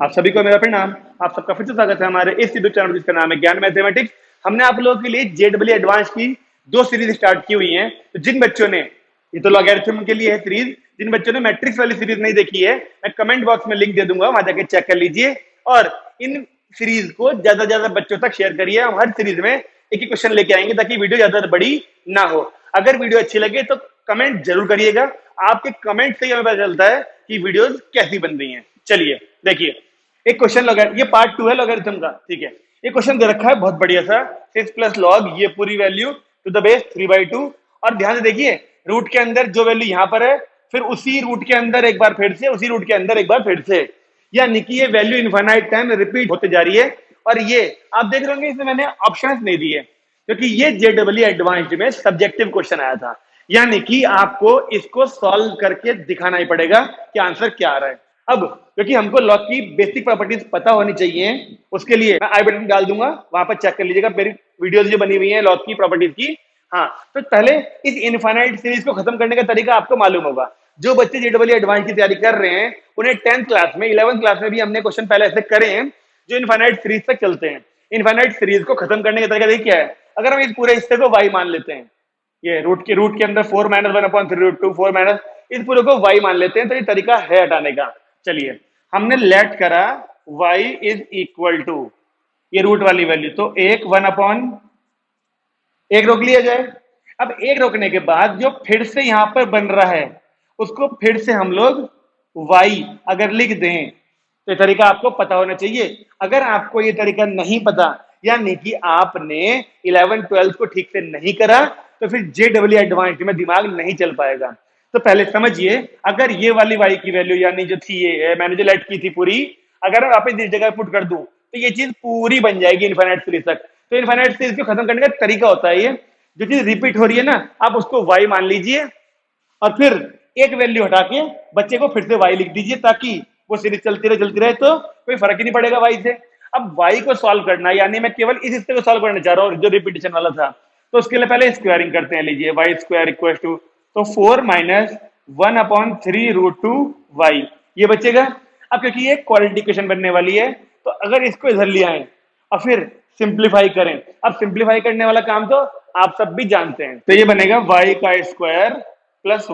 आप सभी को मेरा प्रणाम। आप सबका फिर से स्वागत है हमारे इस यूट्यूब चैनल जिसका नाम है ज्ञान मैथमेटिक्स। हमने आप लोगों के लिए जेडब्ल्यू एडवांस की 2 सीरीज स्टार्ट की हुई हैं। तो जिन बच्चों ने, ये तो लॉगरिथम के लिए है सीरीज, जिन बच्चों ने मैट्रिक्स वाली सीरीज नहीं देखी है, मैं कमेंट बॉक्स में लिंक दे दूंगा, वहां जाकर चेक कर लीजिए। और इन सीरीज को ज्यादा से ज्यादा बच्चों तक शेयर करिए। हम हर सीरीज में एक ही क्वेश्चन लेके आएंगे ताकि वीडियो ज्यादा बड़ी ना हो। अगर वीडियो अच्छी लगे तो कमेंट जरूर करिएगा। आपके कमेंट से ही हमें पता चलता है कि वीडियोस कैसी बन रही हैं। चलिए देखिए, एक क्वेश्चन लगा, ये पार्ट 2 है लॉगरिथम का, ठीक है। ये क्वेश्चन दे रखा है बहुत बढ़िया सा, 6 प्लस लॉग, ये पूरी वैल्यू टू द बेस 3/2। और ध्यान से देखिए, रूट के अंदर जो वैल्यू यहाँ पर है, फिर उसी रूट के अंदर एक बार फिर से, उसी रूट के अंदर एक बार फिर से, यानी कि ये वैल्यू इनफाइनाइट टाइम रिपीट होते जा रही है। और ये आप देख रहे होंगे, इसमें मैंने ऑप्शंस नहीं दिए क्योंकि ये जेडब्ल्यू एडवांस्ड में सब्जेक्टिव क्वेश्चन आया था, यानी कि आपको इसको सॉल्व करके दिखाना ही पड़ेगा कि आंसर क्या आ रहा है। अब क्योंकि हमको लॉग की बेसिक प्रॉपर्टीज पता होनी चाहिए, उसके लिए मैं आई बटन डाल दूंगा, वहां पर चेक कर लीजिएगा मेरी वीडियोस जो बनी हुई है लॉग की प्रॉपर्टीज की। हाँ, तो पहले इस इनफाइनाइट सीरीज को खत्म करने का तरीका आपको मालूम होगा। जो बच्चे जेडब्ल्यू एडवांस की तैयारी कर रहे हैं, उन्हें 10th क्लास में, 11th क्लास में भी हमने क्वेश्चन पहले ऐसे करे हैं जो इनफाइनाइट सीरीज तक चलते हैं। इनफाइनाइट सीरीज को खत्म करने का तरीका देखिए क्या है। अगर हम इस पूरे हिस्से को y मान लेते हैं, ये रूट के अंदर 4 - 1/3√2 4 माइनस, इस पूरे को y मान लेते हैं, तो ये तरीका है हटाने का। चलिए, हमने लेट करा y इज इक्वल टू ये रूट वाली वैल्यू, तो एक 1/1 रोक लिया जाए। अब एक रोकने के बाद जो फिर से यहां पर बन रहा है, उसको फिर से हम लोग y अगर लिख दें, तो ये तरीका आपको पता होना चाहिए। अगर आपको ये तरीका नहीं पता, यानी कि आपने 11th-12th को ठीक से नहीं करा, तो फिर जेडब्ल्यू एडवांस्ड में दिमाग नहीं चल पाएगा। तो पहले समझिए, अगर ये वाली y की वैल्यू यानी जो थी, ये मैंने जो लेट की थी पूरी, अगर मैं वापस इस जगह पुट कर दूं, तो ये चीज पूरी बन जाएगी इनफाइनाइट सीरीज तक। तो इनफाइनाइट सीरीज को खत्म करने का तरीका होता है ये, जो चीज रिपीट हो रही है ना, आप उसको y मान लीजिए और फिर एक वैल्यू हटा के बच्चे को फिर से y लिख दीजिए, ताकि वो सीरीज चलती रहे तो कोई फर्क ही नहीं पड़ेगा y से। अब y को सॉल्व करना है, यानी मैं केवल इस हिस्से को सॉल्व करना चाह रहा हूँ जो रिपीटेशन वाला था, तो उसके लिए पहले स्क्वायरिंग करते हैं। लीजिए y² इक्वल टू, तो 4 - 1/3√2y ये बचेगा। अब क्योंकि ये क्वालिटी इक्वेशन बनने वाली है, तो अगर इसको इधर ले आए और फिर सिंप्लीफाई करें, अब सिंप्लीफाई करने वाला काम तो आप सब भी जानते हैं, तो ये बनेगा y² प्लस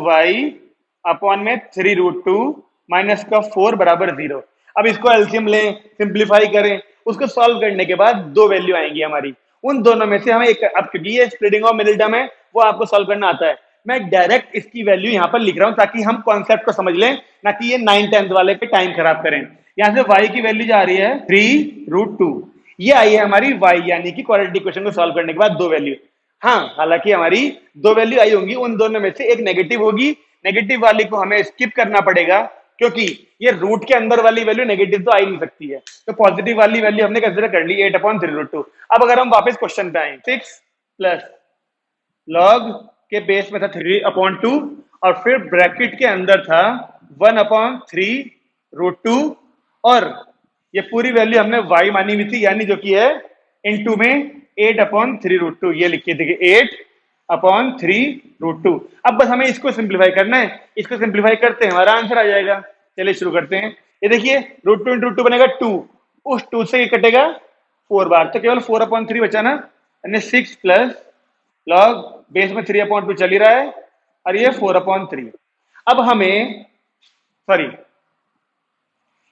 y/3√2 माइनस का 4 बराबर 0। अब इसको एलसीएम लें, सिंप्लीफाई करें, उसको सॉल्व करने के बाद दो वैल्यू आएंगी हमारी। उन दोनों में से हमें एक, अब क्योंकि ये स्प्लिटिंग ऑफ मिडिल टर्म है, वो आपको सॉल्व करना आता है, मैं डायरेक्ट इसकी वैल्यू यहां पर लिख रहा हूं ताकि हम कॉन्सेप्ट को समझ लें, ना कि ये 9th-10th वाले पे टाइम खराब करें। यहां से y की वैल्यू जा रही है 3√2, ये आई है हमारी y, यानी कि क्वाड्रेटिक इक्वेशन को सॉल्व करने के बाद दो वैल्यू। हाँ, हालांकि हमारी दो वैल्यू आई होंगी, उन दोनों में से एक नेगेटिव होगी, नेगेटिव वाली को हमें स्किप करना पड़ेगा क्योंकि ये रूट के अंदर वाली वैल्यू नेगेटिव तो आ ही नहीं सकती है, तो पॉजिटिव वाली वैल्यू हमने कंसीडर कर ली 8/3√2। अब अगर हम वापस क्वेश्चन पे आए, 6 प्लस लॉग के बेस में था 3/2 और फिर ब्रैकेट के अंदर था 1/3√2 और ये पूरी वैल्यू हमने y मानी हुई थी, यानी जो कि है इनटू में 8/3√2, ये लिखिए, देखिए 8/3√2। अब बस हमें इसको सिंप्लीफाई करना है, इसको सिंप्लीफाई करते हैं हमारा आंसर आ जाएगा। चलिए शुरू करते हैं। ये देखिए, √2 × 2 बनेगा 2, उस 2 से ये कटेगा 4 बार, तो केवल 4/3 बचा ना, यानी 6 प्लस लॉग बेस में 3/2 चल ही रहा है और ये 4/3। अब हमें, सॉरी,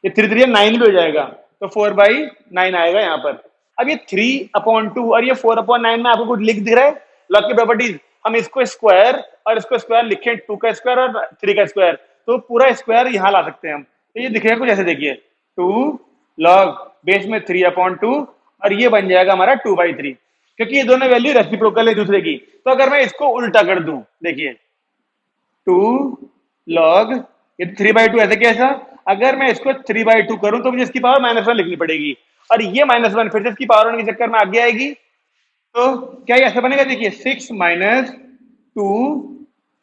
ये 3 3 9 भी हो जाएगा, तो 4/9 आएगा यहाँ पर। अब ये 3/2 और ये 4/9 में आपको कुछ लिख दिख रहा है लॉग की प्रॉपर्टीज, हम इसको स्क्वायर और इसको स्क्वायर लिखें, 2 का स्क्वायर और 3 का स्क्वायर, तो पूरा स्क्वायर यहाँ ला सकते हैं हम। तो ये दिखेगा कुछ ऐसे, देखिए 2 लॉग बेस में 3/2 और ये बन जाएगा हमारा 2/3, क्योंकि ये दोनों वैल्यू रेसिप्रोकल है दूसरे की। तो अगर मैं इसको उल्टा कर दूं, देखिए 2 लॉग ये 3/2 ऐसे कैसा, अगर मैं इसको 3/2 करूं तो मुझे इसकी पावर -1 लिखनी पड़ेगी, और ये -1 फिर से इसकी पावर 1 के चक्कर में आगे आएगी, तो क्या ये ऐसा बनेगा, देखिए 6 - 2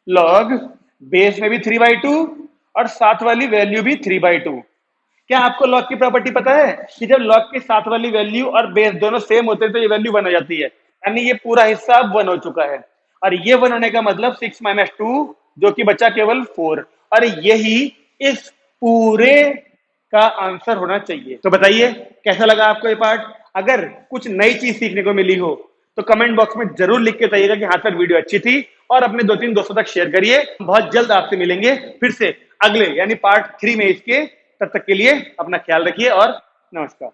लॉग बेस में भी 3/2 और साथ वाली वैल्यू भी 3/2। क्या आपको लॉग की प्रॉपर्टी पता है कि जब लॉग के साथ वाली वैल्यू और बेस दोनों सेम होते हैं तो ये वैल्यू 1 हो जाती है, यानी ये पूरा हिस्सा अब 1 हो चुका है, और ये 1 होने का मतलब 6 - 2 जो कि बचा केवल 4, और यही इस पूरे का आंसर होना चाहिए। तो बताइए कैसा लगा आपको ये पार्ट। अगर कुछ नई चीज सीखने को मिली हो तो कमेंट बॉक्स में जरूर लिख के बताइएगा कि हाँ सर वीडियो अच्छी थी, और अपने 2-3 दोस्तों तक शेयर करिए। बहुत जल्द आपसे मिलेंगे फिर से अगले यानी पार्ट 3 में इसके। तब तक के लिए अपना ख्याल रखिए और नमस्कार।